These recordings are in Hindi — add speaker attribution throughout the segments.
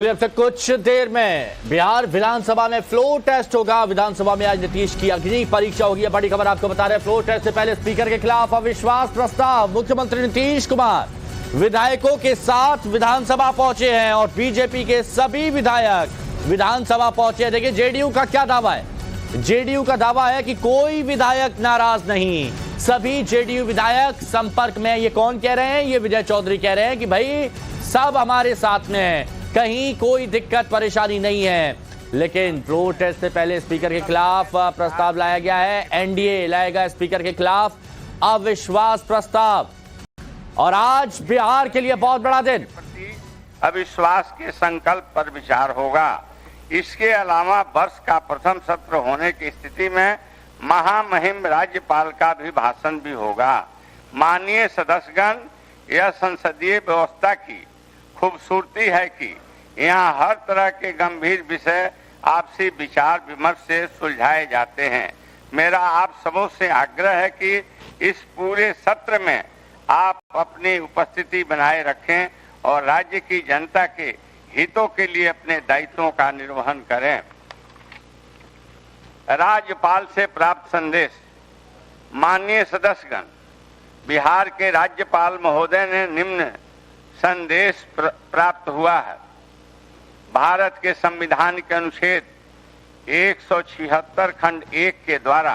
Speaker 1: अब तक कुछ देर में बिहार विधानसभा में फ्लोर टेस्ट होगा। विधानसभा में आज नीतीश की अग्नि परीक्षा होगी। बड़ी खबर आपको बता रहे हैं, फ्लोर टेस्ट से पहले स्पीकर के खिलाफ अविश्वास प्रस्ताव। मुख्यमंत्री नीतीश कुमार विधायकों के साथ विधानसभा पहुंचे हैं और बीजेपी के सभी विधायक विधानसभा पहुंचे हैं। देखिए जेडीयू का क्या दावा है। जेडीयू का दावा है कि कोई विधायक नाराज नहीं, सभी जेडीयू विधायक संपर्क में। ये कौन कह रहे हैं? ये विजय चौधरी कह रहे हैं कि भाई सब हमारे साथ में है, कहीं कोई दिक्कत परेशानी नहीं है। लेकिन फ्लोर टेस्ट से पहले स्पीकर के खिलाफ प्रस्ताव लाया गया है। एनडीए लाएगा स्पीकर के खिलाफ अविश्वास प्रस्ताव। और आज बिहार के लिए बहुत बड़ा दिन।
Speaker 2: अविश्वास के संकल्प पर विचार होगा। इसके अलावा वर्ष का प्रथम सत्र होने की स्थिति में महामहिम राज्यपाल का भी भाषण भी होगा। माननीय सदस्यगण, यह संसदीय व्यवस्था की खूबसूरती है कि यहाँ हर तरह के गंभीर विषय आपसी विचार विमर्श से सुलझाए जाते हैं। मेरा आप सबों से आग्रह है कि इस पूरे सत्र में आप अपनी उपस्थिति बनाए रखें और राज्य की जनता के हितों के लिए अपने दायित्वों का निर्वहन करें। राज्यपाल से प्राप्त संदेश। माननीय सदस्यगण, बिहार के राज्यपाल महोदय ने निम्न संदेश प्राप्त हुआ है। भारत के संविधान के अनुच्छेद 176 खंड 1 के द्वारा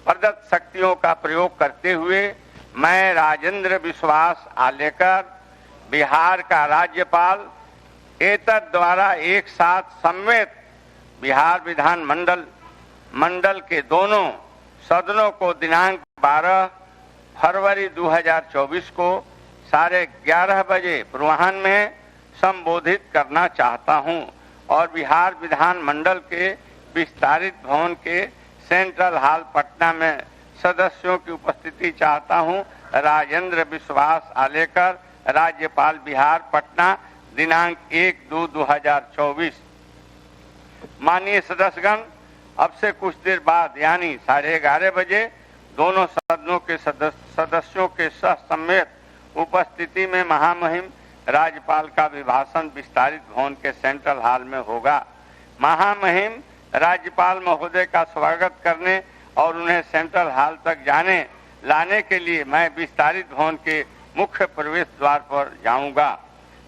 Speaker 2: प्रदत्त शक्तियों का प्रयोग करते हुए मैं राजेंद्र विश्वास आलेकर, बिहार का राज्यपाल, एतद द्वारा एक साथ समवेत बिहार विधान मंडल के दोनों सदनों को दिनांक 12 फरवरी 2024 को 11:30 बजे पूर्वाह्न में संबोधित करना चाहता हूं और बिहार विधान मंडल के विस्तारित भवन के सेंट्रल हॉल पटना में सदस्यों की उपस्थिति चाहता हूं। राजेंद्र विश्वास आलेकर, राज्यपाल बिहार, पटना, दिनांक 1/2/2024। माननीय सदस्यगण, अब से कुछ देर बाद यानी 11:30 बजे दोनों सदनों के सदस्यों के सह समेत उपस्थिति में महामहिम राज्यपाल का अभिभाषण विस्तारित भवन के सेंट्रल हॉल में होगा। महामहिम राज्यपाल महोदय का स्वागत करने और उन्हें सेंट्रल हॉल तक लाने के लिए मैं विस्तारित भवन के मुख्य प्रवेश द्वार पर जाऊंगा।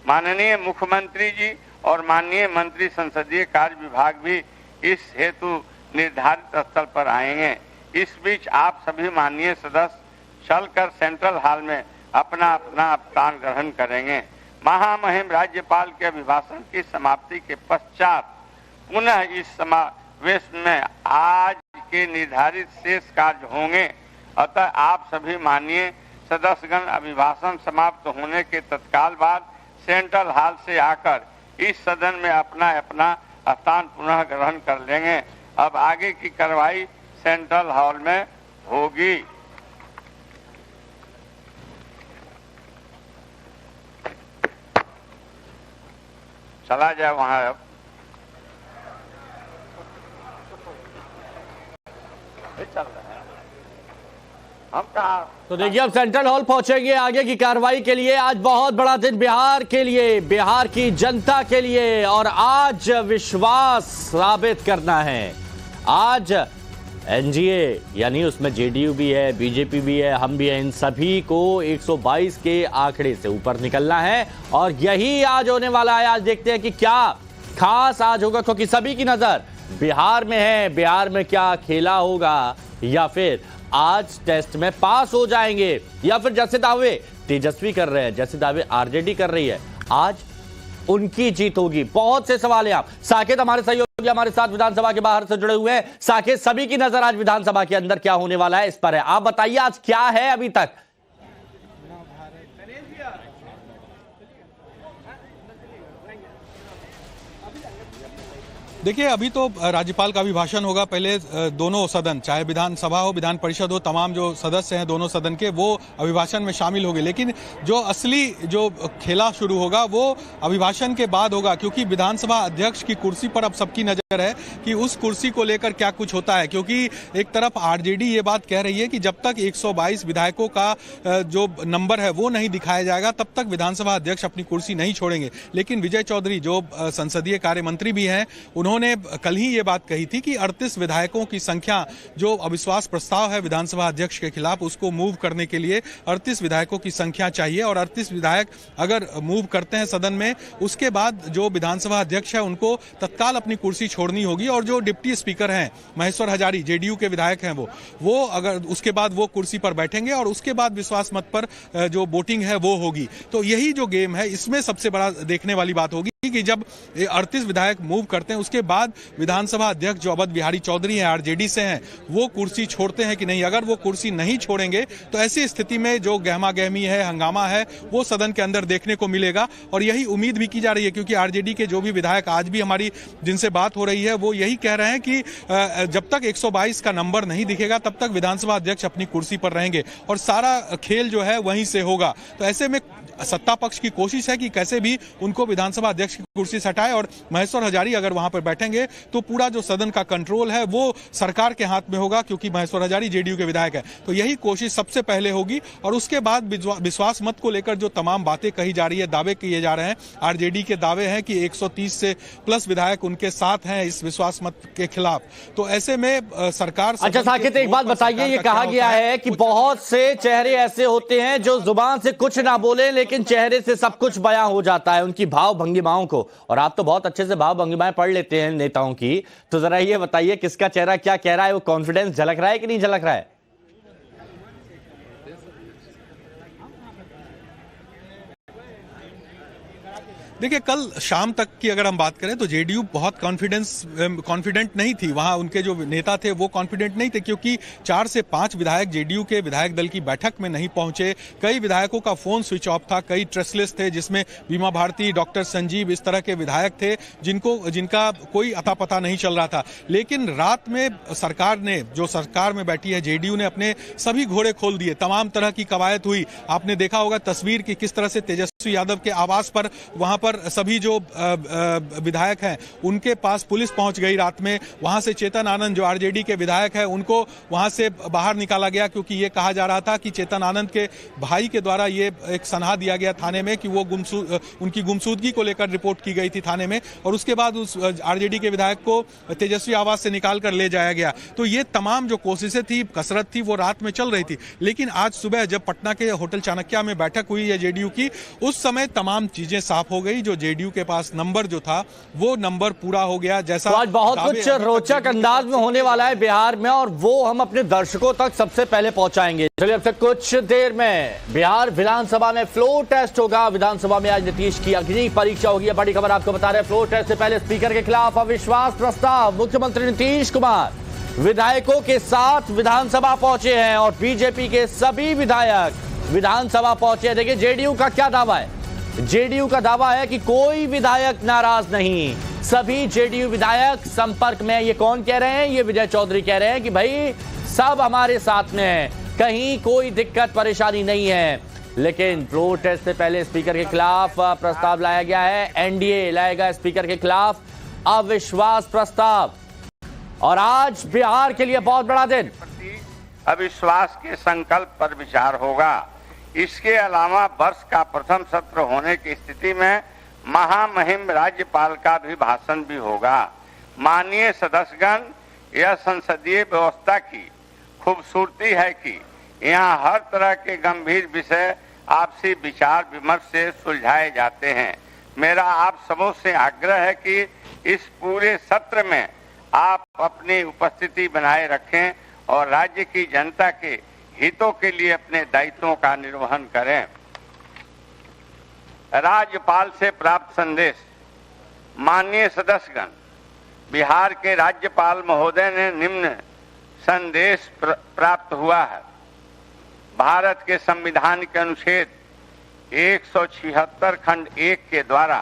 Speaker 2: माननीय मुख्यमंत्री जी और माननीय मंत्री संसदीय कार्य विभाग भी इस हेतु निर्धारित स्थल पर आएंगे। इस बीच आप सभी माननीय सदस्य चलकर सेंट्रल हॉल में अपना अपना स्थान ग्रहण करेंगे। महामहिम राज्यपाल के अभिभाषण की समाप्ति के पश्चात पुनः इस समावेश में आज के निर्धारित शेष कार्य होंगे। अतः आप सभी माननीय सदस्यगण अभिभाषण समाप्त होने के तत्काल बाद सेंट्रल हॉल से आकर इस सदन में अपना अपना स्थान पुनः ग्रहण कर लेंगे। अब आगे की कार्रवाई सेंट्रल हॉल में होगी। चला जाए वहां। अब चल रहा है, हम कहा।
Speaker 1: तो देखिए अब सेंट्रल हॉल पहुंचेंगे आगे की कार्रवाई के लिए। आज बहुत बड़ा दिन बिहार के लिए, बिहार की जनता के लिए। और आज विश्वास साबित करना है। आज एनडीए यानी उसमें जेडीयू भी है, बीजेपी भी है, हम भी हैं, इन सभी को 122 के आंकड़े से ऊपर निकलना है और यही आज होने वाला है। आज देखते हैं कि क्या खास आज होगा, क्योंकि सभी की नजर बिहार में है। बिहार में क्या खेला होगा, या फिर आज टेस्ट में पास हो जाएंगे, या फिर जैसे दावे तेजस्वी कर रहे हैं, जैसे दावे आरजेडी कर रही है, आज उनकी जीत होगी। बहुत से सवाल हैं। आप साकेत हमारे सहयोगी हमारे साथ विधानसभा के बाहर से जुड़े हुए हैं। साकेत, सभी की नजर आज विधानसभा के अंदर क्या होने वाला है इस पर है। आप बताइए आज क्या है अभी तक।
Speaker 3: देखिए, अभी तो राज्यपाल का अभिभाषण होगा। पहले दोनों सदन, चाहे विधानसभा हो, विधान परिषद हो, तमाम जो सदस्य हैं दोनों सदन के, वो अभिभाषण में शामिल होंगे। लेकिन जो असली जो खेला शुरू होगा वो अभिभाषण के बाद होगा, क्योंकि विधानसभा अध्यक्ष की कुर्सी पर अब सबकी नजर है कि उस कुर्सी को लेकर क्या कुछ होता है। क्योंकि एक तरफ आरजेडी ये बात कह रही है कि जब तक 122 विधायकों का जो नंबर है वो नहीं दिखाया जाएगा, तब तक विधानसभा अध्यक्ष अपनी कुर्सी नहीं छोड़ेंगे। लेकिन विजय चौधरी जो संसदीय कार्य मंत्री भी हैं, उन्होंने कल ही ये बात कही थी कि 38 विधायकों की संख्या, जो अविश्वास प्रस्ताव है विधानसभा अध्यक्ष के खिलाफ, उसको मूव करने के लिए 38 विधायकों की संख्या चाहिए। और 38 विधायक अगर मूव करते हैं सदन में, उसके बाद जो विधानसभा अध्यक्ष है उनको तत्काल अपनी कुर्सी छोड़नी होगी। और जो डिप्टी स्पीकर हैं महेश्वर हजारी, जेडीयू के विधायक हैं, वो अगर उसके बाद वो कुर्सी पर बैठेंगे और उसके बाद विश्वास मत पर जो वोटिंग है वो होगी। तो यही जो गेम है, इसमें सबसे बड़ा देखने वाली बात होगी कि जब 38 विधायक मूव करते हैं, उसके बाद विधानसभा अध्यक्ष जो अवध बिहारी चौधरी हैं, आरजेडी से हैं, वो कुर्सी छोड़ते हैं कि नहीं। अगर वो कुर्सी नहीं छोड़ेंगे तो ऐसी स्थिति में जो गहमा गहमी है, हंगामा है, वो सदन के अंदर देखने को मिलेगा। और यही उम्मीद भी की जा रही है, क्योंकि आरजेडी के जो भी विधायक आज भी हमारी जिनसे बात हो रही है, वो यही कह रहे हैं कि जब तक 122 का नंबर नहीं दिखेगा तब तक विधानसभा अध्यक्ष अपनी कुर्सी पर रहेंगे और सारा खेल जो है वहीं से होगा। तो ऐसे में सत्ता पक्ष की कोशिश है कि कैसे भी उनको विधानसभा अध्यक्ष की कुर्सी से हटाए, और महेश्वर हजारी अगर वहां पर बैठेंगे तो पूरा जो सदन का कंट्रोल है वो सरकार के हाथ में होगा, क्योंकि महेश्वर हजारी जेडीयू के विधायक है। तो यही कोशिश सबसे पहले होगी। और उसके बाद विश्वास मत को लेकर जो तमाम बातें कही जा रही है, दावे किए जा रहे हैं, आरजेडी के दावे हैं कि 130 से प्लस विधायक उनके साथ हैं इस विश्वास मत के खिलाफ। तो ऐसे में सरकार।
Speaker 1: अच्छा साकिब, एक बात बताइए, ये कहा गया है कि बहुत से चेहरे ऐसे होते हैं जो जुबान से कुछ ना बोले लेकिन चेहरे से सब कुछ बयां हो जाता है, उनकी भाव भंगिमाओं को। और आप तो बहुत अच्छे से भाव भंगिमाएं पढ़ लेते हैं नेताओं की, तो जरा ये बताइए किसका चेहरा क्या कह रहा है, वो कॉन्फिडेंस झलक रहा है कि नहीं झलक रहा है?
Speaker 3: देखिए, कल शाम तक की अगर हम बात करें तो जेडीयू बहुत कॉन्फिडेंट नहीं थी। वहां उनके जो नेता थे वो कॉन्फिडेंट नहीं थे, क्योंकि 4 से 5 विधायक जेडीयू के विधायक दल की बैठक में नहीं पहुंचे। कई विधायकों का फोन स्विच ऑफ था, कई ट्रेसलेस थे, जिसमें बीमा भारती, डॉक्टर संजीव, इस तरह के विधायक थे जिनका कोई अता पता नहीं चल रहा था। लेकिन रात में सरकार ने, जो सरकार में बैठी है जेडीयू ने, अपने सभी घोड़े खोल दिए, तमाम तरह की कवायद हुई। आपने देखा होगा तस्वीर की किस तरह से तेजस्वी यादव के आवास पर, वहां पर सभी जो विधायक हैं उनके पास पुलिस पहुंच गई रात में। वहां से चेतन आनंद जो आरजेडी के विधायक हैं उनको वहां से बाहर निकाला गया, क्योंकि ये कहा जा रहा था कि चेतन आनंद के भाई के द्वारा ये एक सनहा दिया गया थाने में कि वो उनकी गुमशुदगी को लेकर रिपोर्ट की गई थी थाने में, और उसके बाद उस आरजेडी के विधायक को तेजस्वी आवास से निकाल कर ले जाया गया। तो ये तमाम जो कोशिशें थी, कसरत थी, वो रात में चल रही थी। लेकिन आज सुबह जब पटना के होटल चाणक्य में बैठक हुई है जेडीयू की, उस समय तमाम चीजें साफ हो गई। जो जेडीयू के पास नंबर जो था वो नंबर पूरा हो गया। जैसा
Speaker 1: तो आज बहुत कुछ रोचक अंदाज में होने वाला है बिहार में, और वो हम अपने दर्शकों तक सबसे पहले पहुंचाएंगे। चलिए, अब तक कुछ देर में बिहार विधानसभा में फ्लोर टेस्ट होगा। विधानसभा में आज नीतीश की अग्नि परीक्षा होगी। बड़ी खबर आपको बता रहे हैं, फ्लोर टेस्ट से पहले स्पीकर के खिलाफ अविश्वास प्रस्ताव। मुख्यमंत्री नीतीश कुमार विधायकों के साथ विधानसभा पहुंचे हैं और बीजेपी के सभी विधायक विधानसभा पहुंचे। देखिए जेडीयू का क्या दावा है। जेडीयू का दावा है कि कोई विधायक नाराज नहीं, सभी जेडीयू विधायक संपर्क में। ये कौन कह रहे हैं? ये विजय चौधरी कह रहे हैं कि भाई सब हमारे साथ में है, कहीं कोई दिक्कत परेशानी नहीं है। लेकिन फ्लोर टेस्ट से पहले स्पीकर के खिलाफ प्रस्ताव लाया गया है। एनडीए लाएगा स्पीकर के खिलाफ अविश्वास प्रस्ताव। और आज बिहार के लिए बहुत बड़ा दिन,
Speaker 2: अविश्वास के संकल्प पर विचार होगा। इसके अलावा वर्ष का प्रथम सत्र होने की स्थिति में महामहिम राज्यपाल का भी भाषण भी होगा। माननीय सदस्यगण, यह संसदीय व्यवस्था की खूबसूरती है कि यहाँ हर तरह के गंभीर विषय आपसी विचार विमर्श से सुलझाए जाते हैं। मेरा आप सबों से आग्रह है कि इस पूरे सत्र में आप अपनी उपस्थिति बनाए रखें और राज्य की जनता के हितों के लिए अपने दायित्वों का निर्वहन करें। राज्यपाल से प्राप्त संदेश। माननीय सदस्यगण, बिहार के राज्यपाल महोदय ने निम्न संदेश प्राप्त हुआ है। भारत के संविधान के अनुच्छेद 176 खंड 1 के द्वारा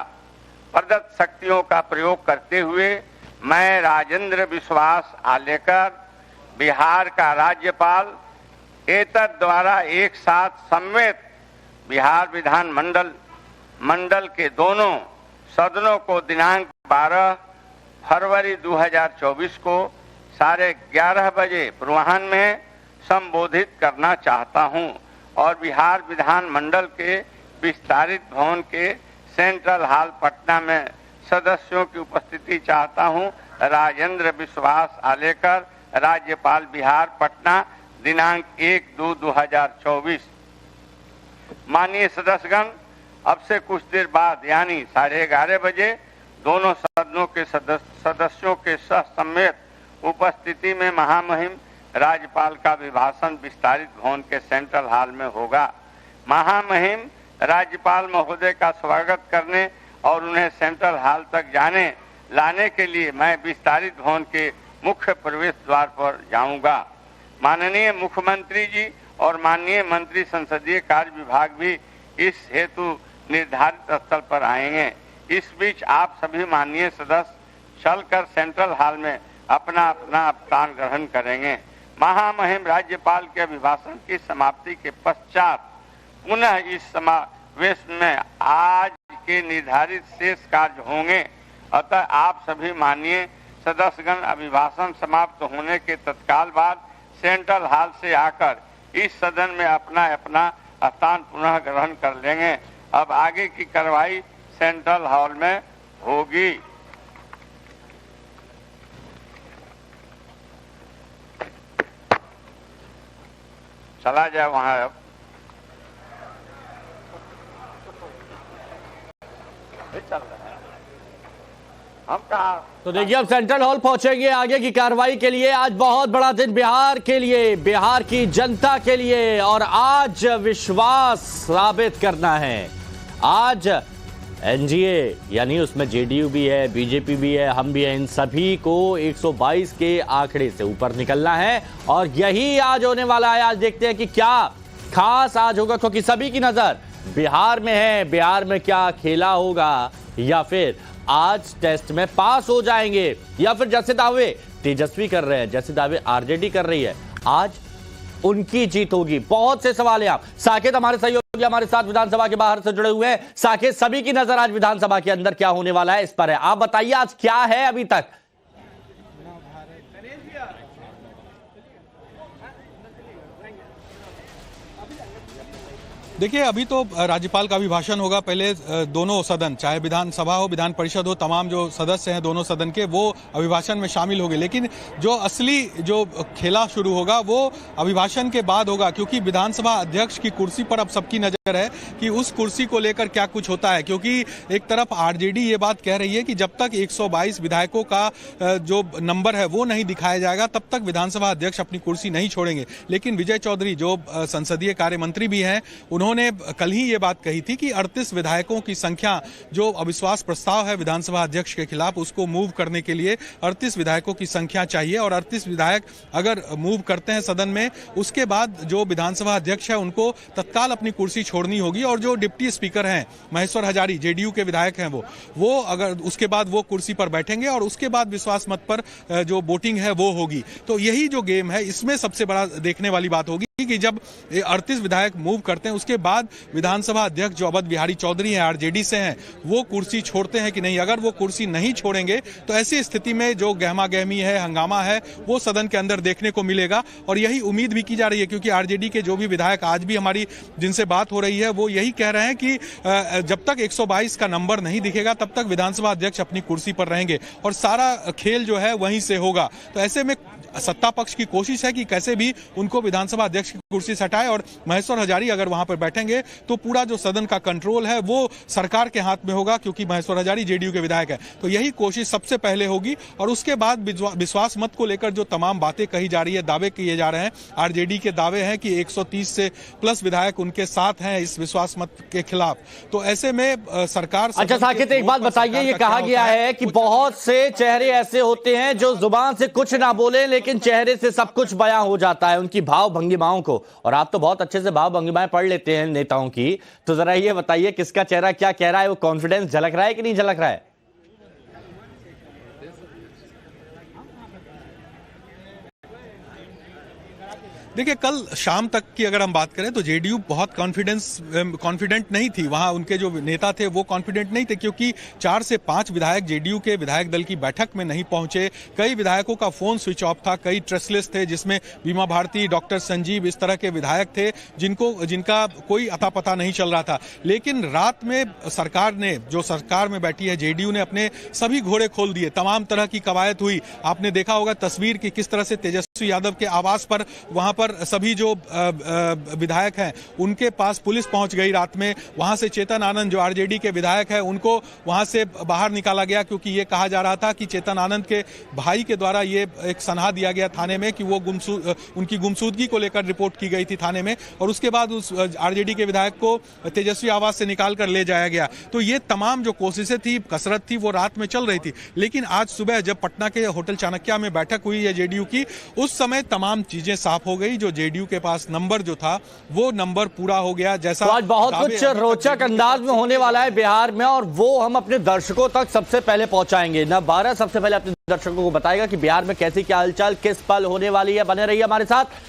Speaker 2: प्रदत्त शक्तियों का प्रयोग करते हुए मैं राजेंद्र विश्वास आलेकर, बिहार का राज्यपाल, एतद द्वारा एक साथ सम्मिलित बिहार विधान मंडल के दोनों सदनों को दिनांक 12 फरवरी 2024 को 11:30 बजे पूर्वाह्न में संबोधित करना चाहता हूं और बिहार विधान मंडल के विस्तारित भवन के सेंट्रल हॉल पटना में सदस्यों की उपस्थिति चाहता हूं। राजेंद्र विश्वास आलेकर, राज्यपाल बिहार, पटना, दिनांक 1/2/2024। माननीय सदस्यगण, अब से कुछ देर बाद यानी 11:30 बजे दोनों सदनों के सदस्यों के सहसम्मिलित उपस्थिति में महामहिम राज्यपाल का अभिभाषण विस्तारित भवन के सेंट्रल हॉल में होगा। महामहिम राज्यपाल महोदय का स्वागत करने और उन्हें सेंट्रल हॉल तक लाने के लिए मैं विस्तारित भवन के मुख्य प्रवेश द्वार पर जाऊंगा। माननीय मुख्यमंत्री जी और माननीय मंत्री संसदीय कार्य विभाग भी इस हेतु निर्धारित स्थल पर आएंगे। इस बीच आप सभी माननीय सदस्य चलकर सेंट्रल हॉल में अपना स्थान ग्रहण करेंगे। महामहिम राज्यपाल के अभिभाषण की समाप्ति के पश्चात पुनः इस समावेश में आज के निर्धारित शेष कार्य होंगे। अतः आप सभी माननीय सदस्यगण अभिभाषण समाप्त होने के तत्काल बाद सेंट्रल हॉल से आकर इस सदन में अपना स्थान पुनः ग्रहण कर लेंगे। अब आगे की कार्रवाई सेंट्रल हॉल में होगी। चला जाए वहां। अब चल रहा है, हम कहा।
Speaker 1: तो देखिए, अब सेंट्रल हॉल पहुंचेंगे आगे की कार्रवाई के लिए। आज बहुत बड़ा दिन बिहार के लिए, बिहार की जनता के लिए, और आज विश्वास साबित करना है। आज एनडीए यानी उसमें जेडीयू भी है, बीजेपी भी है, हम भी हैं, इन सभी को 122 के आंकड़े से ऊपर निकलना है और यही आज होने वाला है। आज देखते हैं कि क्या खास आज होगा, क्योंकि सभी की नजर बिहार में है। बिहार में क्या खेला होगा, या फिर आज टेस्ट में पास हो जाएंगे, या फिर जैसे दावे तेजस्वी कर रहे हैं, जैसे दावे आरजेडी कर रही है, आज उनकी जीत होगी। बहुत से सवाल हैं। आप साकेत हमारे सहयोगी हमारे साथ विधानसभा के बाहर से जुड़े हुए हैं। साकेत, सभी की नजर आज विधानसभा के अंदर क्या होने वाला है इस पर है। आप बताइए आज क्या है अभी तक।
Speaker 3: देखिए, अभी तो राज्यपाल का अभिभाषण होगा। पहले दोनों सदन, चाहे विधानसभा हो, विधान परिषद हो, तमाम जो सदस्य हैं दोनों सदन के, वो अभिभाषण में शामिल होंगे। लेकिन जो असली जो खेला शुरू होगा वो अभिभाषण के बाद होगा, क्योंकि विधानसभा अध्यक्ष की कुर्सी पर अब सबकी नजर है कि उस कुर्सी को लेकर क्या कुछ होता है। क्योंकि एक तरफ आरजेडी ये बात कह रही है कि जब तक 122 विधायकों का जो नंबर है वो नहीं दिखाया जाएगा, तब तक विधानसभा अध्यक्ष अपनी कुर्सी नहीं छोड़ेंगे। लेकिन विजय चौधरी जो संसदीय कार्य मंत्री भी हैं, उन्होंने कल ही ये बात कही थी कि 38 विधायकों की संख्या, जो अविश्वास प्रस्ताव है विधानसभा अध्यक्ष के खिलाफ, उसको मूव करने के लिए 38 विधायकों की संख्या चाहिए। और 38 विधायक अगर मूव करते हैं सदन में, उसके बाद जो विधानसभा अध्यक्ष है उनको तत्काल अपनी कुर्सी छोड़नी होगी। और जो डिप्टी स्पीकर हैं महेश्वर हजारी, जेडीयू के विधायक हैं, वो अगर उसके बाद वो कुर्सी पर बैठेंगे और उसके बाद विश्वास मत पर जो वोटिंग है वो होगी। तो यही जो गेम है, इसमें सबसे बड़ा देखने वाली बात होगी कि जब 38 विधायक मूव करते हैं, उसके बाद विधानसभा अध्यक्ष जो अवध बिहारी चौधरी हैं, आरजेडी से हैं, वो कुर्सी छोड़ते हैं कि नहीं। अगर वो कुर्सी नहीं छोड़ेंगे तो ऐसी स्थिति में जो गहमा गहमी है, हंगामा है, वो सदन के अंदर देखने को मिलेगा। और यही उम्मीद भी की जा रही है, क्योंकि आरजेडी के जो भी विधायक आज भी हमारी जिनसे बात हो रही है, वो यही कह रहे हैं कि जब तक 122 का नंबर नहीं दिखेगा तब तक विधानसभा अध्यक्ष अपनी कुर्सी पर रहेंगे और सारा खेल जो है वहीं से होगा। तो ऐसे में सत्ता पक्ष की कोशिश है कि कैसे भी उनको विधानसभा अध्यक्ष की कुर्सी से हटाए, और महेश्वर हजारी अगर वहां पर बैठेंगे तो पूरा जो सदन का कंट्रोल है वो सरकार के हाथ में होगा, क्योंकि महेश्वर हजारी जेडीयू के विधायक है। तो यही कोशिश सबसे पहले होगी। और उसके बाद विश्वास मत को लेकर जो तमाम बातें कही जा रही है, दावे किए जा रहे हैं, आरजेडी के दावे हैं कि 130 से प्लस विधायक उनके साथ हैं इस विश्वास मत के खिलाफ। तो ऐसे में सरकार।
Speaker 1: अच्छा साकेत, एक बात बताइए, ये कहा गया है कि बहुत से चेहरे ऐसे होते हैं जो जुबान से कुछ ना बोले लेकिन चेहरे से सब कुछ बयां हो जाता है, उनकी भाव भंगिमाओं को। और आप तो बहुत अच्छे से भाव भंगिमाएं पढ़ लेते हैं नेताओं की, तो जरा ये बताइए किसका चेहरा क्या कह रहा है, वो कॉन्फिडेंस झलक रहा है कि नहीं झलक रहा है?
Speaker 3: देखिए, कल शाम तक की अगर हम बात करें तो जेडीयू बहुत कॉन्फिडेंट नहीं थी। वहां उनके जो नेता थे वो कॉन्फिडेंट नहीं थे, क्योंकि 4 से 5 विधायक जेडीयू के विधायक दल की बैठक में नहीं पहुंचे। कई विधायकों का फोन स्विच ऑफ था, कई ट्रेसलेस थे, जिसमें बीमा भारती, डॉक्टर संजीव, इस तरह के विधायक थे जिनका कोई अता पता नहीं चल रहा था। लेकिन रात में सरकार में बैठी है जेडीयू ने अपने सभी घोड़े खोल दिए, तमाम तरह की कवायद हुई। आपने देखा होगा तस्वीर की किस तरह से तेजस्वी यादव के आवास पर वहां पर सभी जो विधायक हैं उनके पास पुलिस पहुंच गई रात में। वहां से चेतन आनंद जो आरजेडी के विधायक हैं उनको वहां से बाहर निकाला गया, क्योंकि ये कहा जा रहा था कि चेतन आनंद के भाई के द्वारा ये एक सनहा दिया गया थाने में कि वो उनकी गुमशुदगी को लेकर रिपोर्ट की गई थी थाने में, और उसके बाद उस आरजेडी के विधायक को तेजस्वी आवास से निकाल कर ले जाया गया। तो ये तमाम जो कोशिशें थी, कसरत थी, वो रात में चल रही थी। लेकिन आज सुबह जब पटना के होटल चाणक्य में बैठक हुई है जेडीयू की, उस समय तमाम चीजें साफ हो गई। जो जेडीयू के पास नंबर जो था वो नंबर पूरा हो गया। जैसा
Speaker 1: तो आज बहुत कुछ रोचक अंदाज में होने वाला है बिहार में, और वो हम अपने दर्शकों तक सबसे पहले पहुंचाएंगे। न 12 सबसे पहले अपने दर्शकों को बताएगा कि बिहार में कैसी क्या हलचल किस पल होने वाली है। बने रहिए हमारे साथ।